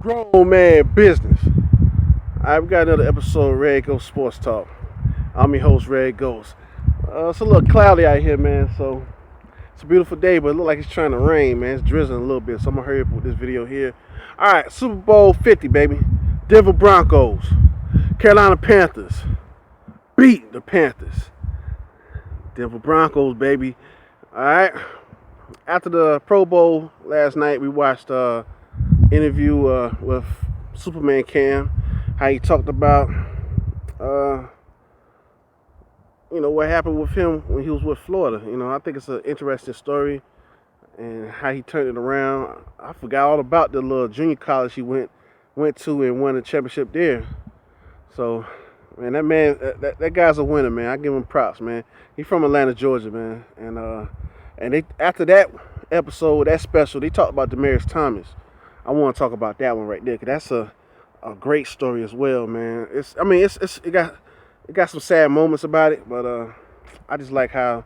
Grown man business. I've got another episode of Red Ghost Sports Talk. I'm your host, Red Ghost. It's a little cloudy out here, man, so it's a beautiful day, but it looks like it's trying to rain, man. It's drizzling a little bit, so I'm going to hurry up with this video here. All right, Super Bowl 50, baby. Denver Broncos. Carolina Panthers. Beat the Panthers. Denver Broncos, baby. All right. After the Pro Bowl last night, we watched interview with Superman Cam, how he talked about what happened with him when he was with Florida. I think it's an interesting story and how he turned it around. I forgot all about the little junior college he went to and won the championship there. So, man, that guy's a winner, man. I give him props, man. He's from Atlanta, Georgia, man. And they after that episode, that special, they talked about Demaryius Thomas. I want to talk about that one right there, because that's a great story as well, man. It got some sad moments about it, but I just like how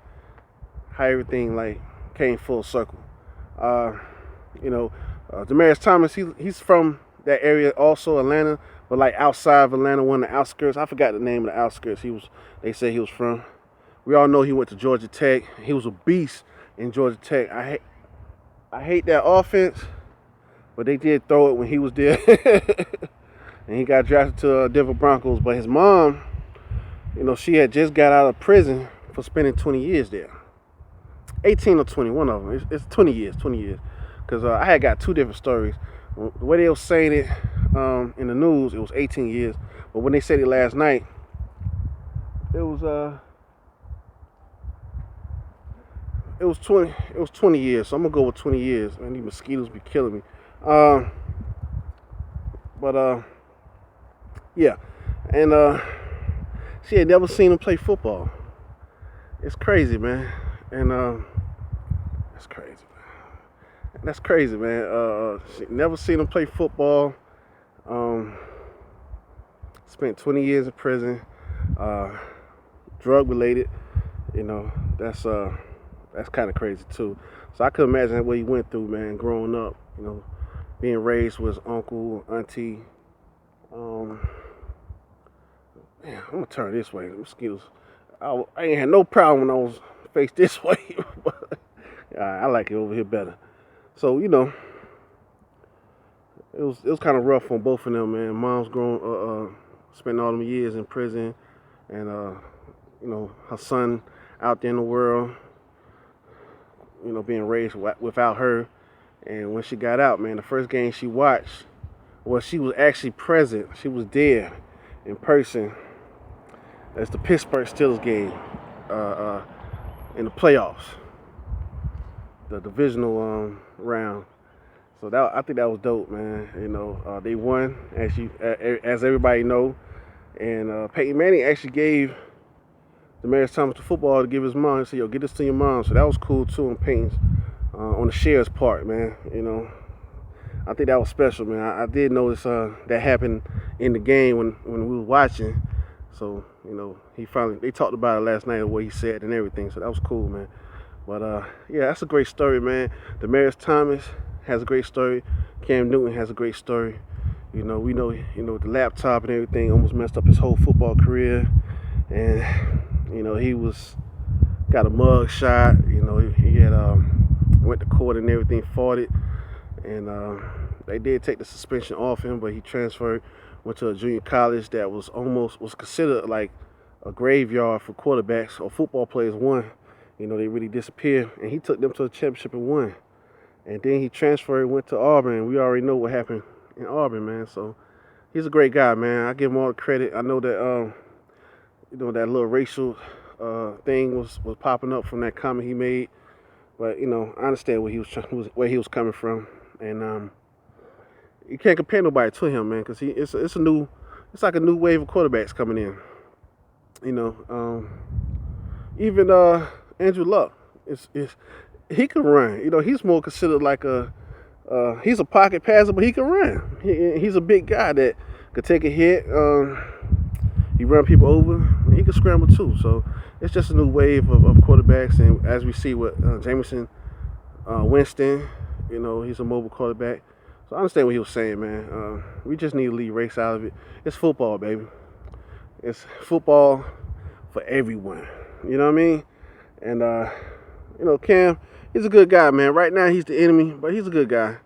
everything like came full circle. Demaryius Thomas, he's from that area also, Atlanta, but like outside of Atlanta, one of the outskirts. I forgot the name of the outskirts they said he was from. We all know he went to Georgia Tech. He was a beast in Georgia Tech. I hate that offense, but they did throw it when he was there. And he got drafted to Denver Broncos. But his mom, she had just got out of prison for spending 20 years there. 18 or 20, one of them. It's 20 years. Because I had got two different stories. The way they were saying it in the news, it was 18 years. But when they said it last night, it was 20 years. So I'm gonna go with 20 years. Man, these mosquitoes be killing me. Yeah. And she had never seen him play football. It's crazy, man. And that's crazy, man. That's crazy, man. She never seen him play football. Spent 20 years in prison. Drug related. That's kind of crazy too. So I could imagine what he went through, man, growing up. Being raised with his uncle, auntie. Man, I'm gonna turn this way. The mosquitoes. I ain't had no problem when I was faced this way, but I like it over here better. So it was kind of rough on both of them, man. Mom's spent all them years in prison, and her son out there in the world, being raised without her. And when she got out, man, the first game she watched, well, she was actually present. She was there in person. That's the Pittsburgh Steelers game in the playoffs, the divisional round. So I think that was dope, man. They won, as everybody know. And Peyton Manning actually gave Demaryius Thomas the football to give his mom. He said, "Yo, get this to your mom." So that was cool too on Peyton's, on the shares part, man. I think that was special, man. I did notice that happened in the game when we were watching. So they talked about it last night, what he said and everything. So that was cool, man. But yeah, that's a great story, man. Demaryius Thomas has a great story. Cam Newton has a great story. We know the laptop and everything almost messed up his whole football career. And he got a mug shot. He had went to court and everything, fought it, and they did take the suspension off him, but he transferred, went to a junior college that was considered like a graveyard for quarterbacks or football players. They really disappeared, and he took them to a championship and won. And then he transferred, went to Auburn, and we already know what happened in Auburn, man. So he's a great guy, man. I give him all the credit. I know that that little racial thing was popping up from that comment he made, but I understand where he was coming from, and you can't compare nobody to him, man, because it's like a new wave of quarterbacks coming in. Even Andrew Luck he can run. He's more considered like he's a pocket passer, but he can run. He's a big guy that could take a hit. He run people over. He can scramble too. So it's just a new wave of quarterbacks. And as we see with Jameson Winston, he's a mobile quarterback. So I understand what he was saying, man. We just need to leave race out of it. It's football, baby. It's football for everyone. You know what I mean? And Cam, he's a good guy, man. Right now he's the enemy, but he's a good guy.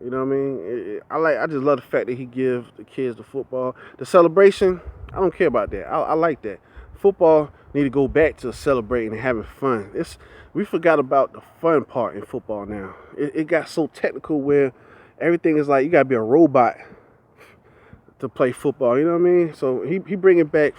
You know what I mean? I just love the fact that he gives the kids the football. The celebration, I don't care about that. I like that. Football need to go back to celebrating and having fun. We forgot about the fun part in football now. It got so technical where everything is like you gotta be a robot to play football. You know what I mean? So he bringing back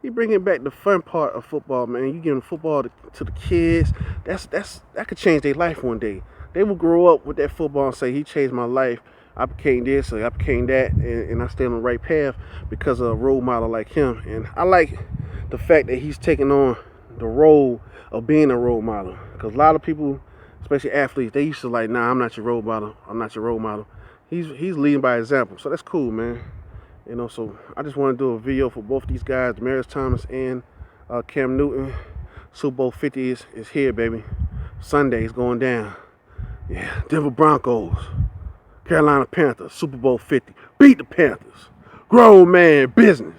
the fun part of football, man. You giving football to the kids. That could change their life one day. They will grow up with that football and say, he changed my life. I became this, or I became that, and I stay on the right path because of a role model like him. And I like the fact that he's taking on the role of being a role model. Because a lot of people, especially athletes, they used to like, nah, I'm not your role model. I'm not your role model. He's leading by example. So that's cool, man. So I just want to do a video for both these guys, Demaryius Thomas and Cam Newton. Super Bowl 50 is here, baby. Sunday is going down. Yeah, Denver Broncos, Carolina Panthers, Super Bowl 50. Beat the Panthers. Grown man business.